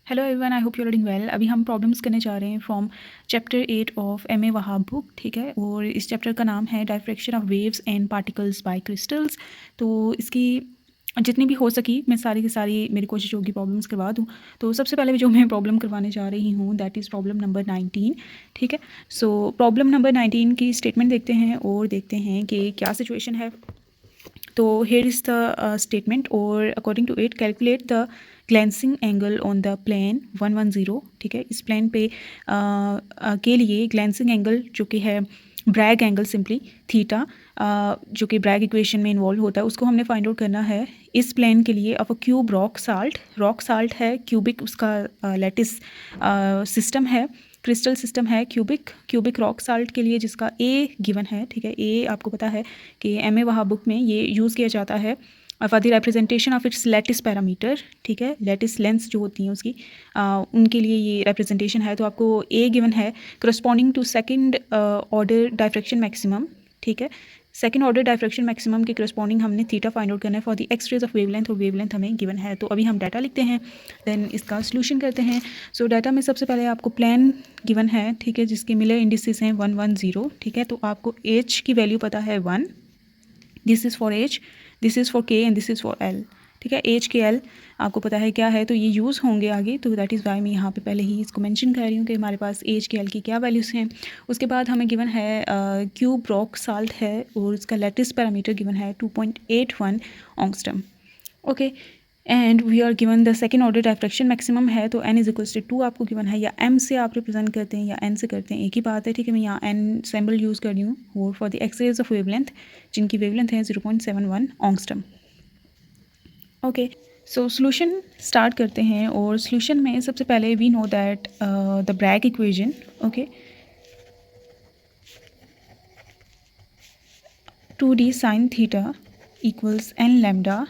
Hello everyone, I hope you are doing well. अभी हम problems करने जा रहे हैं from chapter 8 of M A Wahab book, ठीक है। और इस चैप्टर का नाम है diffraction of waves and particles by crystals. तो इसकी जितनी भी हो सकी मैं सारी की सारी मेरी कोशिश होगी प्रॉब्लम्स करवा दूँ। तो सबसे पहले जो मैं प्रॉब्लम करवाने जा रही हूँ दैट इज़ प्रॉब्लम नंबर 19, ठीक है। सो प्रॉब्लम नंबर 19 की स्टेटमेंट देखते हैं और देखते हैं कि क्या सिचुएशन है। तो हेयर इज़ द स्टेटमेंट और according to it calculate the glancing angle on the plane 110, ठीक है। इस प्लेन पे के लिए ग्लैंसिंग एंगल जो कि है ब्रैग एंगल सिंपली थीटा, जो कि ब्रैग इक्वेशन में इन्वॉल्व होता है, उसको हमने फाइंड आउट करना है इस प्लेन के लिए of a cube rock salt है क्यूबिक, उसका लैटिस सिस्टम है, क्रिस्टल सिस्टम है क्यूबिक रॉक साल्ट के लिए जिसका ए गिवन है, ठीक है। ए आपको पता है कि एम ए वहाब बुक में ये यूज़ किया जाता है for the representation of its lattice parameter, ठीक है। लैटिस लेंस जो होती हैं उसकी उनके लिए ये रिप्रेजेंटेशन है। तो आपको ए गिवन है corresponding to second order diffraction maximum, ठीक है। सेकंड ऑर्डर डायफ्रैक्शन मैक्सिमम के करस्पॉन्डिंग हमने थीटा फाइंड आउट करना है for the X rays of wavelength, और वेवलेंथ हमें गिवन है। तो अभी हम डाटा लिखते हैं, देन इसका सोल्यूशन करते हैं। सो डाटा में सबसे पहले आपको प्लेन गिवन है, ठीक है, जिसके मिलर इंडिसेस हैं 110, ठीक है। तो आपको एच की वैल्यू पता है 1, this is for H, this is for K and this is for L, ठीक है। एच के एल आपको पता है क्या है, तो ये यूज़ होंगे आगे। तो दैट इज़ वाई मैं यहाँ पे पहले ही इसको मेंशन कर रही हूँ कि हमारे पास एच के एल की क्या वैल्यूज़ हैं। उसके बाद हमें गिवन है क्यूब रॉक साल्ट है और उसका लैटिस पैरामीटर गिवन है 2.81 angstrom, okay. And we are given the second order diffraction maximum है, तो n इज इक्वल्स टू 2 आपको गिवन है, या m से आप रिप्रेजेंट करते हैं या n से करते हैं, एक ही बात है, ठीक है। मैं यहाँ n सिंबल यूज़ कर रही हूँ। और for the X rays of wavelength जिनकी वेवलेंथ है 0.71 angstrom, okay. So solution start करते हैं। और सोल्यूशन में सबसे पहले we know that the Bragg equation, okay, 2d sine theta equals n lambda,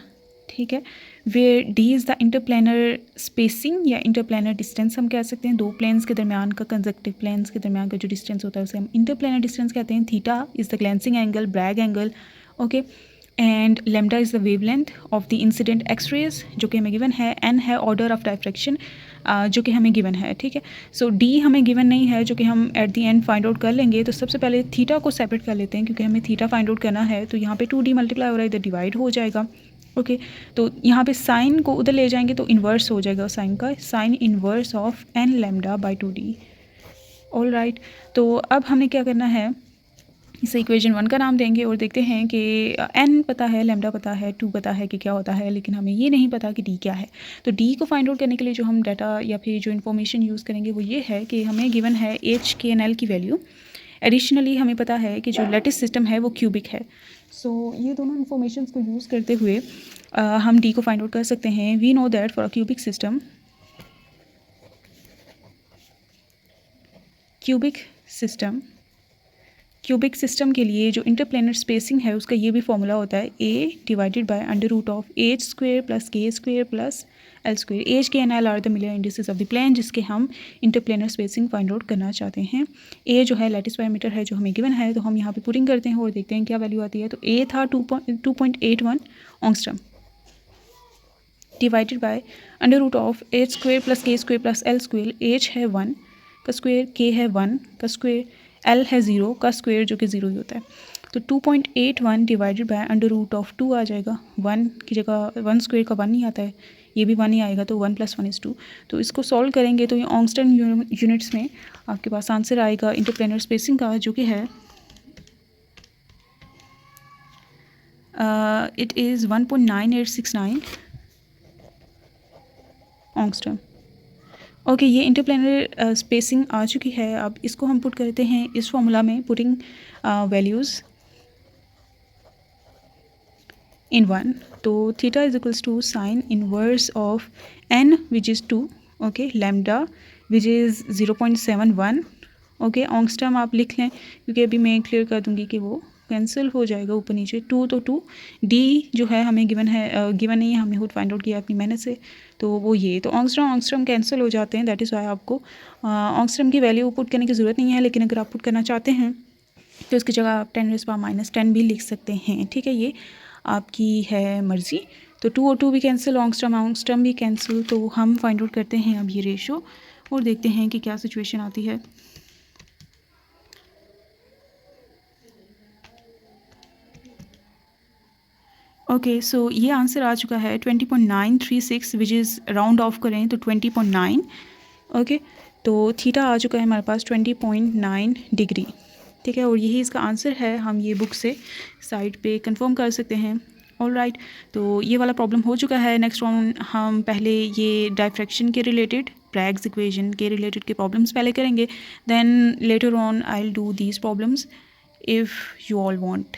ठीक है। Where d is the interplanar spacing या इंटरप्लेनर डिस्टेंस हम कह सकते हैं, दो प्लेन्स के दरमियान का, कंजक्टिव प्लेन्स के दरमियान का जो डिस्टेंस होता है उसे हम इंटरप्लेनर डिस्टेंस कहते हैं। Theta is the glancing angle, Bragg angle, okay. And lambda is the wavelength of the incident X rays जो कि हमें गिवन है। एन है ऑर्डर ऑफ डायफ्रैक्शन जो कि हमें गिवन है, ठीक है। सो डी हमें गिवन नहीं है, जो कि हम at the end find out कर लेंगे। तो सबसे पहले थीटा को सेपरेट कर लेते हैं क्योंकि हमें थीटा फाइंड आउट करना है। तो यहाँ पे 2d मल्टीप्लाई हो रहा है, इधर डिवाइड हो जाएगा, ओके। तो यहाँ पे साइन को उधर ले जाएंगे तो इन्वर्स हो जाएगा साइन का, sine inverse of N lambda by 2d, all right. तो अब हमें क्या करना है, इसे इक्वेशन 1 का नाम देंगे और देखते हैं कि n पता है, लेमडा पता है, 2 पता है कि क्या होता है, लेकिन हमें ये नहीं पता कि d क्या है। तो d को फाइंड आउट करने के लिए जो हम डाटा या फिर जो इन्फॉर्मेशन यूज़ करेंगे वो ये है कि हमें गिवन है h k n l की वैल्यू। एडिशनली हमें पता है कि जो लैटिस सिस्टम है वो क्यूबिक है। सो ये दोनों इन्फॉर्मेशन को यूज़ करते हुए हम d को फाइंड आउट कर सकते हैं। We know that for a cubic system के लिए जो इंटरप्लेनर स्पेसिंग है उसका ये भी फॉर्मूला होता है a divided by under root of H square plus K square plus L square. H K and L are the Miller indices of the plane जिसके हम इंटरप्लेनर स्पेसिंग फाइंड आउट करना चाहते हैं। a जो है lattice parameter है जो हमें गिवन है, तो हम यहाँ पे पुटिंग करते हैं और देखते हैं क्या वैल्यू आती है। तो a था 2.81 angstrom divided by under root of H square plus K square plus L square. H है 1 का स्क्वेयर, के है 1 का स्क्वेयर, एल है 0 का स्क्वेयर जो कि 0 ही होता है। तो 2.81 divided by under root of 2 आ जाएगा, 1 की जगह 1 स्क्वेयर का 1 ही आता है, ये भी 1 ही आएगा, तो 1 + 1 = 2। तो इसको सॉल्व करेंगे तो ये ऑंगस्टन यूनिट्स में आपके पास आंसर आएगा इंटरप्लेनर स्पेसिंग का, जो कि है इट इज़ 1.9869 ऑंगस्ट्रम, ओके। ये इंटरप्लेनर स्पेसिंग आ चुकी है। अब इसको हम पुट करते हैं इस फॉर्मूला में, पुटिंग वैल्यूज़ इन 1। तो theta is equals to sine inverse of n which is 2, okay, lambda which is 0.71, okay. Angstrom आप लिख लें क्योंकि अभी मैं क्लियर कर दूंगी कि वो कैंसिल हो जाएगा ऊपर नीचे। 2 तो 2, d जो है हमें गिवन है, गिवन नहीं है, हमने खुद फाइंड आउट किया अपनी मेहनत से, तो वो ये, तो ऑंगस्ट्रम कैंसिल हो जाते हैं। दैट इज़ वाई आपको ऑंगस्ट्रम की वैल्यू पुट करने की ज़रूरत नहीं है, लेकिन अगर आप पुट करना चाहते हैं तो इसकी जगह आप 10⁻⁻10 भी लिख सकते हैं, ठीक है। ये आपकी है मर्ज़ी। तो 2 और 2 भी कैंसिल, ऑंगस्ट्रम भी कैंसिल। तो हम फाइंड आउट करते हैं अब ये रेशो और देखते हैं कि क्या सिचुएशन आती है। ओके, सो ये आंसर आ चुका है 20.936, विच इज़ राउंड ऑफ करें तो 20.9। ओके, तो थीटा आ चुका है हमारे पास 20.9 डिग्री। ठीक है, और यही इसका आंसर है। हम ये बुक से साइट पे कंफर्म कर सकते हैं। ऑल राइट, तो ये वाला प्रॉब्लम हो चुका है। नेक्स्ट वन हम पहले ये डायफ्रैक्शन के रिलेटेड, ब्रैग्स इक्वेशन के रिलेटेड के प्रॉब्लम्स पहले करेंगे, then later on I will do these problems if you all want.